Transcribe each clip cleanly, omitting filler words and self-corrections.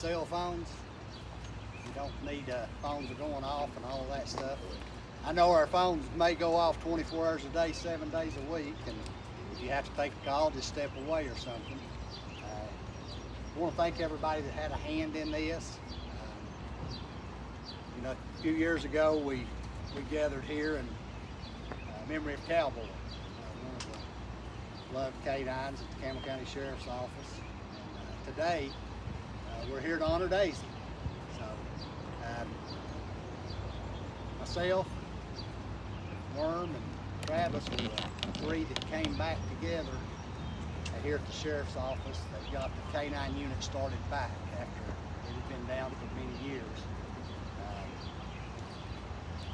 Cell phones. You don't need phones are going off and all of that stuff. I know our phones may go off 24 hours a day, 7 days a week, and if you have to take a call, just step away or something. I want to thank everybody that had a hand in this. You know, a few years ago we gathered here in memory of Campbell, one of the loved K-9s at the Campbell County Sheriff's Office. And today we're here to honor Daisy. So myself, Worm, and Travis were the three that came back together here at the Sheriff's Office that got the K-9 unit started back after it had been down for many years.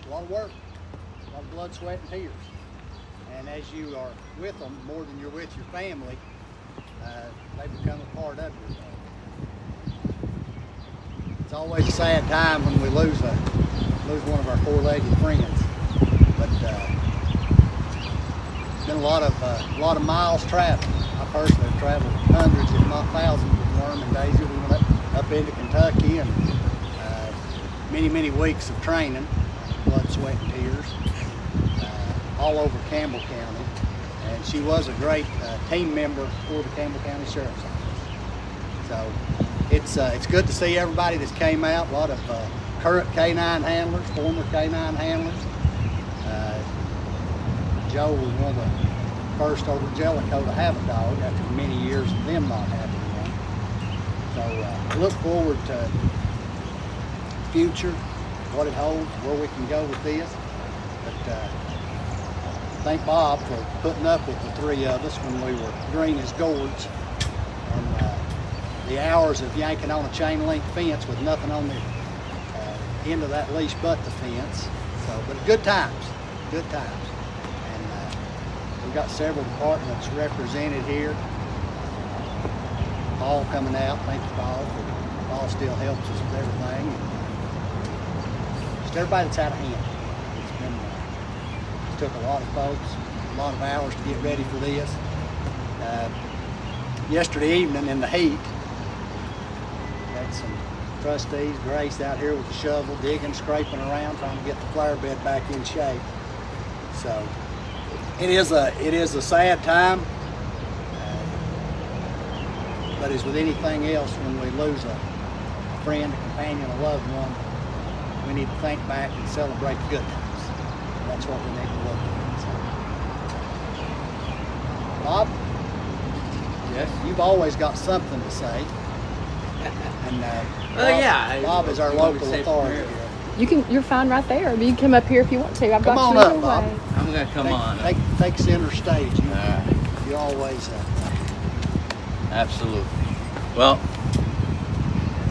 A lot of work, a lot of blood, sweat, and tears. And as you are with them more than you're with your family, they become a part of you. It's always a sad time when we lose one of our four-legged friends. But it's been a lot of miles traveled. I personally have traveled hundreds, if not thousands, with Worm and Daisy. We went up into Kentucky, and many weeks of training, blood, sweat, and tears, all over Campbell County. And she was a great team member for the Campbell County Sheriff's Office. So it's good to see everybody that's came out. A lot of current K-9 handlers, former K-9 handlers. Joe was one of the first over Jellicoe to have a dog after many years of them not having one. So look forward to the future, what it holds, where we can go with this. But thank Bob for putting up with the three of us when we were green as gourds. And the hours of yanking on a chain link fence with nothing on the end of that leash but the fence. So, but good times, good times. And we've got several departments represented here. Paul coming out, thank you Paul. Paul still helps us with everything. And just everybody that's had a hand. It's been, it took a lot of folks, a lot of hours to get ready for this. Yesterday evening in the heat, had some trustees, Grace out here with the shovel, digging, scraping around, trying to get the flower bed back in shape. So it is a sad time, but as with anything else, when we lose a friend, a companion, a loved one, we need to think back and celebrate the good times. That's what we need to look at. So, Bob? Yes? You've always got something to say. And Bob is our local authority here. You're fine right there. You can come up here if you want to. I've come got on you up, Bob. I'm gonna come on. Take center stage. You always. Absolutely. Well,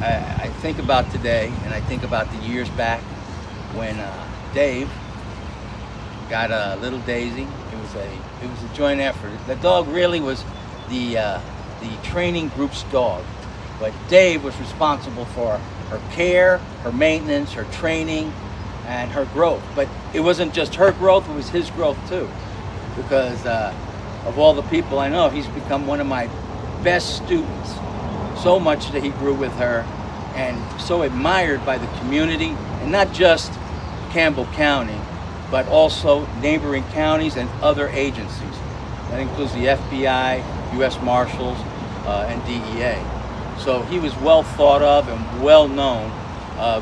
I think about today, and I think about the years back when Dave got a little Daisy. It was a joint effort. The dog really was the training group's dog, but Dave was responsible for her care, her maintenance, her training, and her growth. But it wasn't just her growth, it was his growth too. Because of all the people I know, he's become one of my best students. So much that he grew with her and so admired by the community, and not just Campbell County, but also neighboring counties and other agencies. That includes the FBI, U.S. Marshals, and DEA. So he was well thought of and well known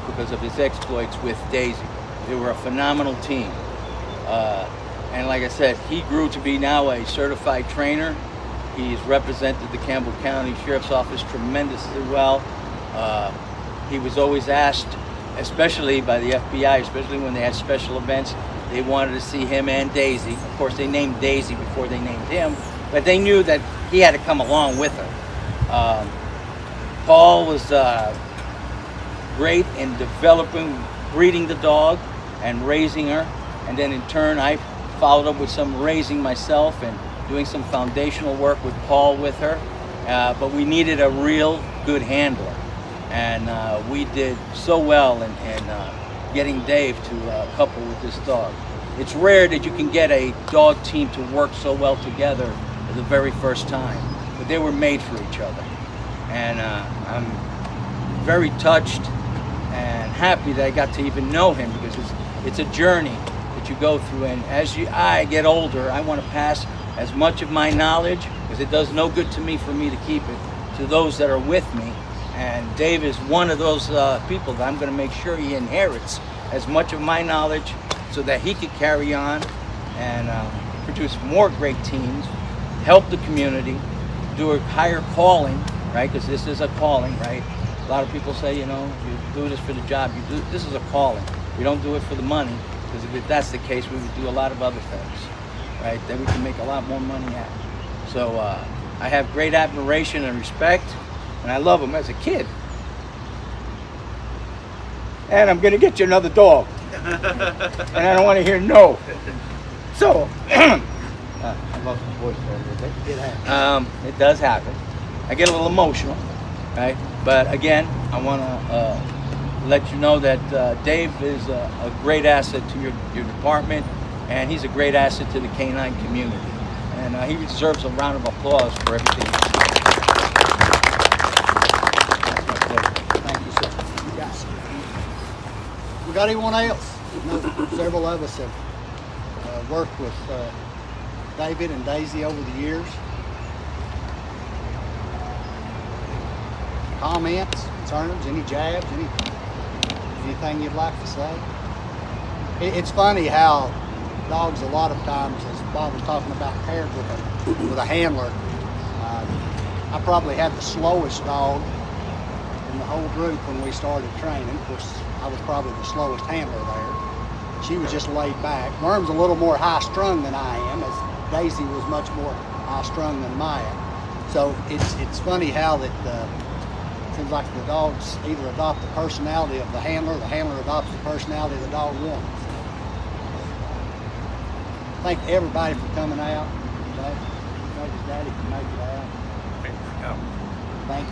because of his exploits with Daisy. They were a phenomenal team. And like I said, he grew to be now a certified trainer. He's represented the Campbell County Sheriff's Office tremendously well. He was always asked, especially by the FBI, especially when they had special events, they wanted to see him and Daisy. Of course, they named Daisy before they named him, but they knew that he had to come along with her. Paul was great in developing, breeding the dog and raising her, and then in turn I followed up with some raising myself and doing some foundational work with Paul with her, but we needed a real good handler, and we did so well in getting Dave to couple with this dog. It's rare that you can get a dog team to work so well together the very first time, but they were made for each other. And I'm very touched and happy that I got to even know him, because it's a journey that you go through. And as I get older, I want to pass as much of my knowledge, because it does no good to me for me to keep it, to those that are with me. And Dave is one of those people that I'm going to make sure he inherits as much of my knowledge so that he could carry on and produce more great teams, help the community, do a higher calling, right? Because this is a calling, right? A lot of people say, you know, you do this for the job. This is a calling. We don't do it for the money, because if that's the case, we would do a lot of other things, right? That we can make a lot more money at. So I have great admiration and respect, and I love him as a kid. And I'm gonna get you another dog. And I don't want to hear no. So, I lost my voice there a little bit. It happens. It does happen. I get a little emotional, right? But again, I want to let you know that Dave is a great asset to your department, and he's a great asset to the K-9 community. And he deserves a round of applause for everything. That's my pleasure. Thank you, sir. You guys. We got anyone else? No, several of us have worked with David and Daisy over the years. Comments, concerns, any jabs, anything you'd like to say? It's funny how dogs, a lot of times, as Bob was talking about, paired with a handler. I probably had the slowest dog in the whole group when we started training. Of course, I was probably the slowest handler there. She was just laid back. Worm's a little more high-strung than I am, as Daisy was much more high-strung than Maya. So it's funny how that it seems like the dogs either adopt the personality of the handler adopts the personality of the dog wants. Thank everybody for coming out today. Thank his daddy for making it out. Thank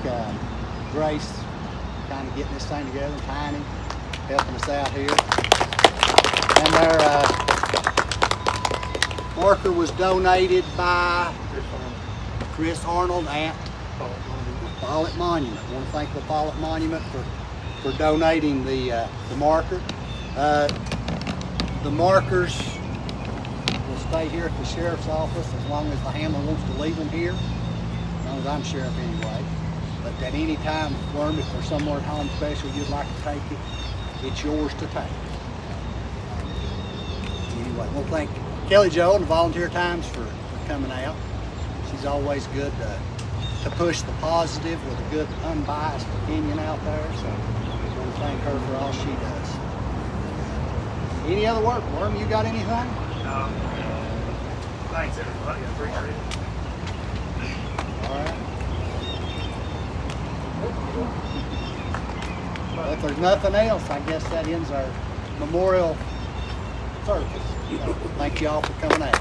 Grace kind of getting this thing together, Tiny helping us out here. And their marker was donated by Chris Arnold at Follett Monument. I want to thank the Follett Monument for donating the marker. The markers will stay here at the sheriff's office as long as the handler wants to leave them here, as long as I'm sheriff anyway. But at any time, Worm, if there's somewhere at home special you'd like to take it, it's yours to take. Anyway, we'll thank Kelly Jo and Volunteer Times for coming out. She's always good to push the positive with a good unbiased opinion out there, so I want to thank her for all she does. Any other work? Worm, you got anything? Thanks everybody, I appreciate it. All right. Well, if there's nothing else, I guess that ends our memorial service. So, thank you all for coming out.